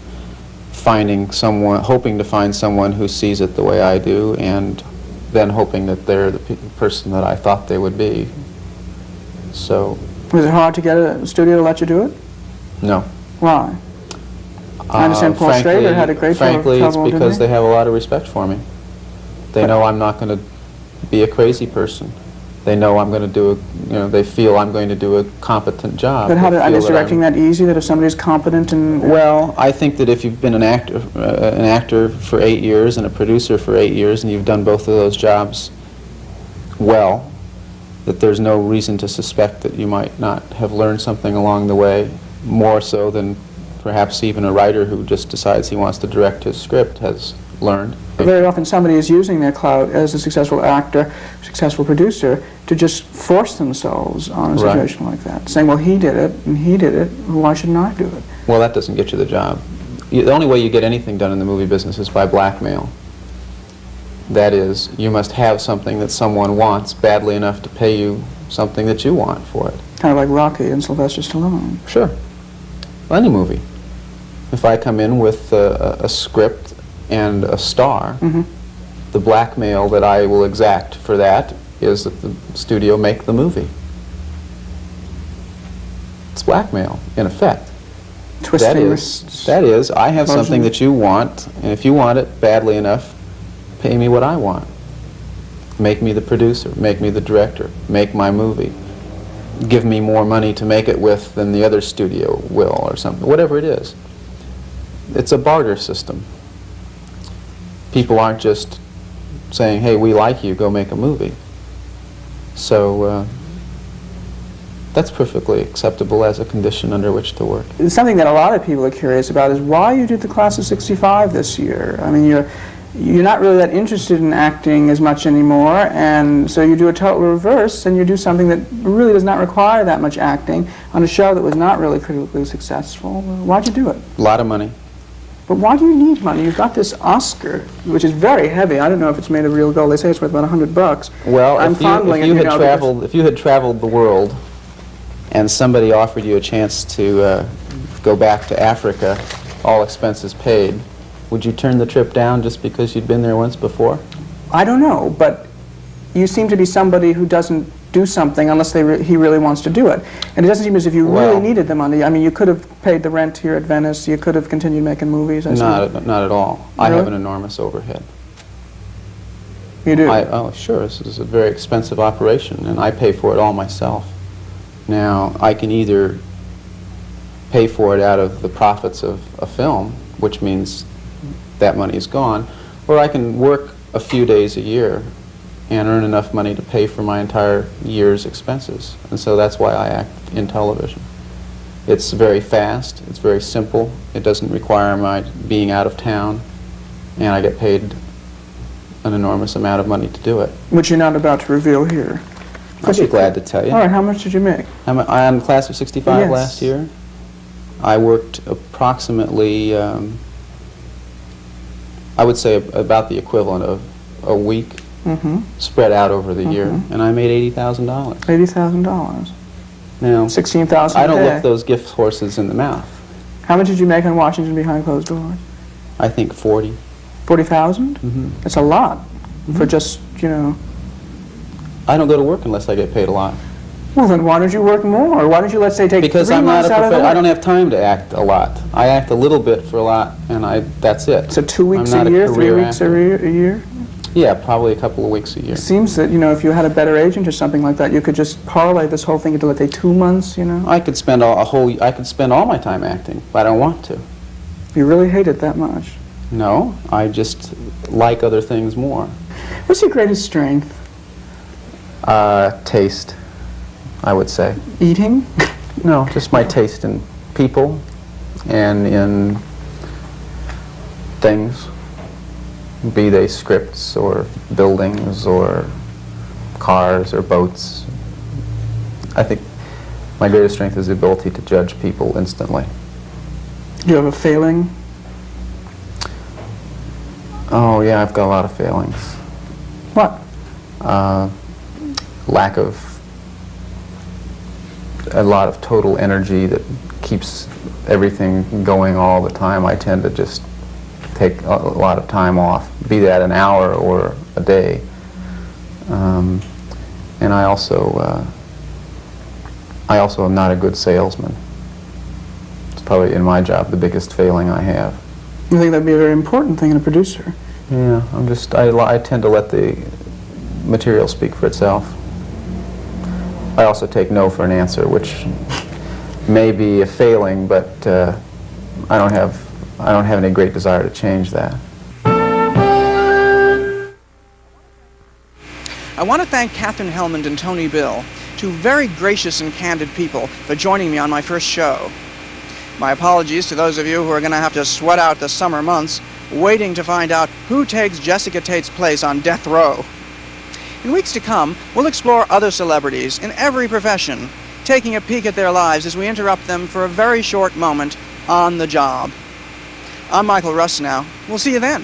hoping to find someone who sees it the way I do, and then hoping that they're the person that I thought they would be. So, Was it hard to get a studio to let you do it? no. Why? I understand Paul Schrader had a great deal of Frankly, it's trouble, because didn't they have a lot of respect for me. They know I'm not going to be a crazy person. They know I'm going to do they feel I'm going to do a competent job. But how They did, feel is that directing I'm- that easy, that if somebody's competent and... Well, I think that if you've been an actor for 8 years and a producer for 8 years, and you've done both of those jobs well, that there's no reason to suspect that you might not have learned something along the way, more so than perhaps even a writer who just decides he wants to direct his script has learned. Very often somebody is using their clout as a successful actor, successful producer, to just force themselves on a Right. situation like that, saying, well, he did it, and he did it, why shouldn't I do it? Well, that doesn't get you the job. The only way you get anything done in the movie business is by blackmail. That is, you must have something that someone wants badly enough to pay you something that you want for it. Kind of like Rocky and Sylvester Stallone. Sure. Any movie. If I come in with a script and a star, the blackmail that I will exact for that is that the studio make the movie. It's blackmail, in effect. Twisting wrists. That is, I have Closing. something that you want, and if you want it badly enough, pay me what I want. Make me the producer, make me the director, make my movie. Give me more money to make it with than the other studio will, or something, whatever it is. It's a barter system. People aren't just saying, hey, we like you, go make a movie. So that's perfectly acceptable as a condition under which to work. Something that a lot of people are curious about is why you did the class of '65 this year. I mean, you're not really that interested in acting as much anymore, and so you do a total reverse, and you do something that really does not require that much acting on a show that was not really critically successful. Why'd you do it? A lot of money. But why do you need money? You've got this Oscar, which is very heavy. I don't know if it's made of real gold. They say it's worth about $100. Well, I'm if you had traveled the world, and somebody offered you a chance to go back to Africa, all expenses paid, would you turn the trip down just because you'd been there once before? I don't know, but you seem to be somebody who doesn't do something unless he really wants to do it. And it doesn't seem as if you really needed the money. I mean, you could have paid the rent here at Venice. You could have continued making movies. Not at all. Really? I have an enormous overhead. You do? Oh, sure. This is a very expensive operation, and I pay for it all myself. Now, I can either pay for it out of the profits of a film, which means that money is gone, or I can work a few days a year and earn enough money to pay for my entire year's expenses. And so that's why I act in television. It's very fast, it's very simple, it doesn't require my being out of town, and I get paid an enormous amount of money to do it. Which you're not about to reveal here. I'd be glad to tell you. All right, how much did you make? I'm class of '65 Yes. last year. I worked approximately, I would say about the equivalent of a week spread out over the year, and I made $80,000. $80,000. Now, $16,000 I don't a day. look those gift horses in the mouth. How much did you make in Washington behind closed doors? I think 40. 40,000? That's a lot for just, you know. I don't go to work unless I get paid a lot. Well, then why don't you work more? Why don't you, let's say, take Because 3 I'm not months out of the I work? don't have time to act a lot. I act a little bit for a lot, and that's it. So 2 weeks I'm not a year, 3 career weeks actor. a year? Yeah, probably a couple of weeks a year. It seems that, you know, if you had a better agent or something like that, you could just parlay this whole thing into, let's say, 2 months, you know? I could spend I could spend all my time acting, but I don't want to. You really hate it that much. No, I just like other things more. What's your greatest strength? Taste, I would say. Eating? No, just my taste in people and in things, be they scripts or buildings or cars or boats. I think my greatest strength is the ability to judge people instantly. Do you have a failing? Oh yeah, I've got a lot of failings. What? Lack of a lot of total energy that keeps everything going all the time. I tend to just take a lot of time off, be that an hour or a day. And I also am not a good salesman. It's probably in my job the biggest failing I have. You think that'd be a very important thing in a producer? Yeah, I tend to let the material speak for itself. I also take no for an answer, which may be a failing, but I don't have any great desire to change that. I want to thank Katherine Helmond and Tony Bill, two very gracious and candid people, for joining me on my first show. My apologies to those of you who are going to have to sweat out the summer months waiting to find out who takes Jessica Tate's place on death row. In weeks to come, we'll explore other celebrities in every profession, taking a peek at their lives as we interrupt them for a very short moment on the job. I'm Michael Russnow. We'll see you then.